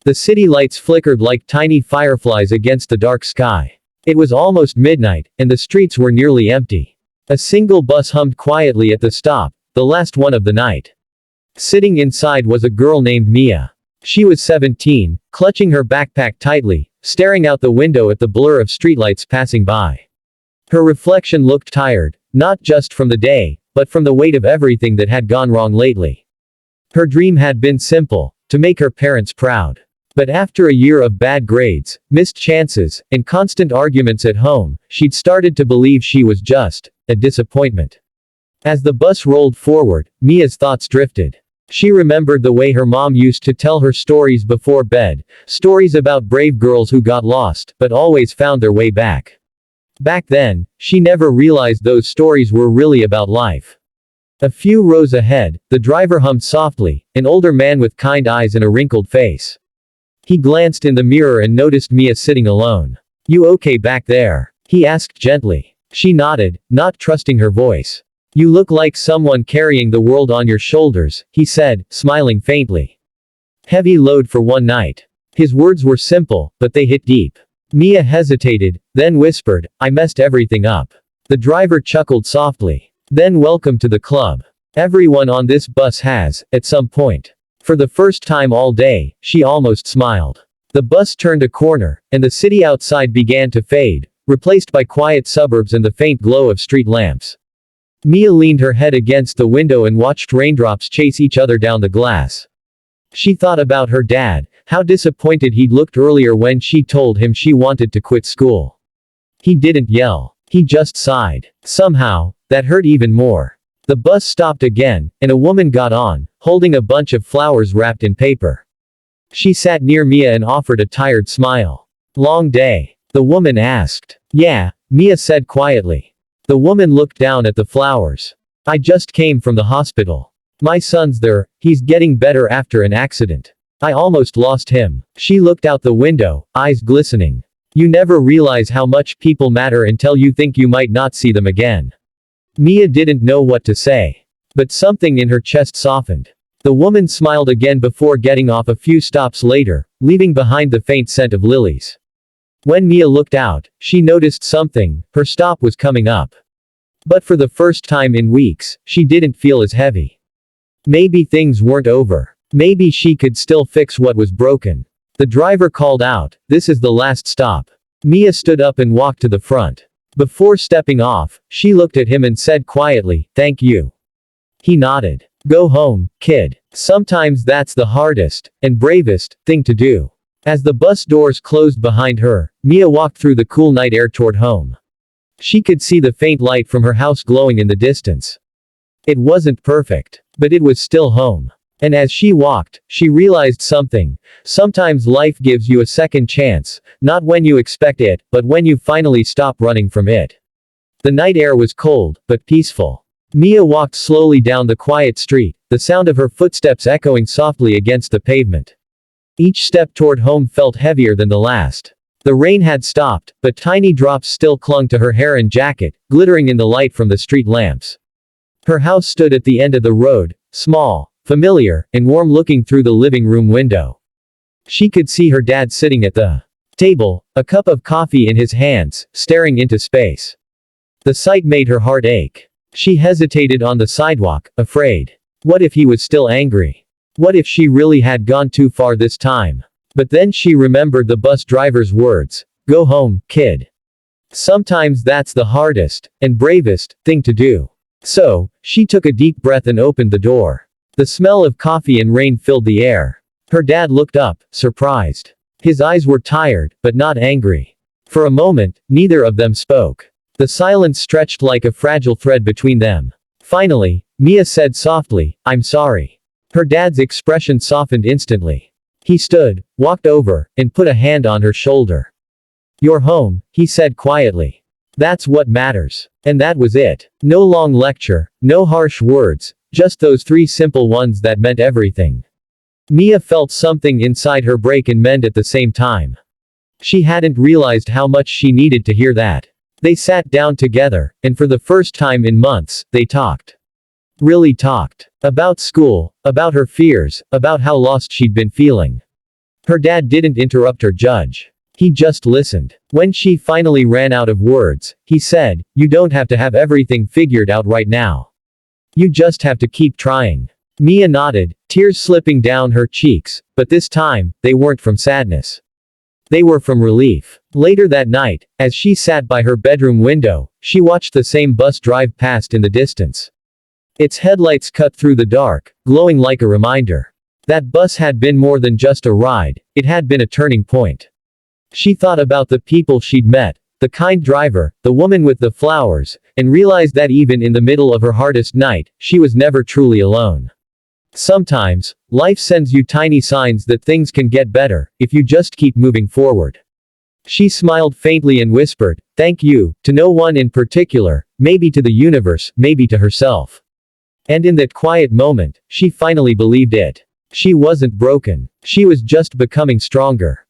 The city lights flickered like tiny fireflies against the dark sky. It was almost midnight, and the streets were nearly empty. A single bus hummed quietly at the stop, the last one of the night. Sitting inside was a girl named Mia. She was 17, clutching her backpack tightly, staring out the window at the blur of streetlights passing by. Her reflection looked tired, not just from the day, but from the weight of everything that had gone wrong lately. Her dream had been simple, to make her parents proud. But after a year of bad grades, missed chances, and constant arguments at home, she'd started to believe she was just a disappointment. As the bus rolled forward, Mia's thoughts drifted. She remembered the way her mom used to tell her stories before bed, stories about brave girls who got lost, but always found their way back. Back then, she never realized those stories were really about life. A few rows ahead, the driver hummed softly, an older man with kind eyes and a wrinkled face. He glanced in the mirror and noticed Mia sitting alone. "You okay back there?" he asked gently. She nodded, not trusting her voice. "You look like someone carrying the world on your shoulders," he said, smiling faintly. "Heavy load for one night." His words were simple, but they hit deep. Mia hesitated, then whispered, "I messed everything up." The driver chuckled softly. "Then welcome to the club. Everyone on this bus has, at some point." For the first time all day, she almost smiled. The bus turned a corner, and the city outside began to fade, replaced by quiet suburbs and the faint glow of street lamps. Mia leaned her head against the window and watched raindrops chase each other down the glass. She thought about her dad, how disappointed he'd looked earlier when she told him she wanted to quit school. He didn't yell. He just sighed. Somehow, that hurt even more. The bus stopped again, and a woman got on, holding a bunch of flowers wrapped in paper. She sat near Mia and offered a tired smile. "Long day?" the woman asked. "Yeah," Mia said quietly. The woman looked down at the flowers. "I just came from the hospital. My son's there, he's getting better after an accident. I almost lost him." She looked out the window, eyes glistening. You never realize how much people matter until you think you might not see them again. Mia didn't know what to say. But something in her chest softened. The woman smiled again before getting off a few stops later, leaving behind the faint scent of lilies. When Mia looked out, she noticed something, her stop was coming up. But for the first time in weeks, she didn't feel as heavy. Maybe things weren't over. Maybe she could still fix what was broken. The driver called out, "This is the last stop." Mia stood up and walked to the front. Before stepping off, she looked at him and said quietly, "Thank you." He nodded. "Go home, kid. Sometimes that's the hardest, and bravest, thing to do." As the bus doors closed behind her, Mia walked through the cool night air toward home. She could see the faint light from her house glowing in the distance. It wasn't perfect, but it was still home. And as she walked, she realized something. Sometimes life gives you a second chance, not when you expect it, but when you finally stop running from it. The night air was cold, but peaceful. Mia walked slowly down the quiet street, the sound of her footsteps echoing softly against the pavement. Each step toward home felt heavier than the last. The rain had stopped, but tiny drops still clung to her hair and jacket, glittering in the light from the street lamps. Her house stood at the end of the road, small, familiar, and warm looking through the living room window. She could see her dad sitting at the table, a cup of coffee in his hands, staring into space. The sight made her heart ache. She hesitated on the sidewalk, afraid. What if he was still angry? What if she really had gone too far this time? But then she remembered the bus driver's words, "Go home, kid." Sometimes that's the hardest, and bravest, thing to do. So, she took a deep breath and opened the door. The smell of coffee and rain filled the air. Her dad looked up, surprised. His eyes were tired, but not angry. For a moment, neither of them spoke. The silence stretched like a fragile thread between them. Finally, Mia said softly, "I'm sorry." Her dad's expression softened instantly. He stood, walked over, and put a hand on her shoulder. "You're home," he said quietly. "That's what matters." And that was it. No long lecture, no harsh words, just those three simple ones that meant everything. Mia felt something inside her break and mend at the same time. She hadn't realized how much she needed to hear that. They sat down together, and for the first time in months, they talked. Really talked. About school, about her fears, about how lost she'd been feeling. Her dad didn't interrupt or judge. He just listened. When she finally ran out of words, he said, "You don't have to have everything figured out right now. You just have to keep trying." Mia nodded, tears slipping down her cheeks, but this time, they weren't from sadness. They were from relief. Later that night, as she sat by her bedroom window, she watched the same bus drive past in the distance. Its headlights cut through the dark, glowing like a reminder. That bus had been more than just a ride, it had been a turning point. She thought about the people she'd met, the kind driver, the woman with the flowers, and realized that even in the middle of her hardest night, she was never truly alone. Sometimes, life sends you tiny signs that things can get better, if you just keep moving forward. She smiled faintly and whispered, "Thank you," to no one in particular, maybe to the universe, maybe to herself. And in that quiet moment, she finally believed it. She wasn't broken. She was just becoming stronger.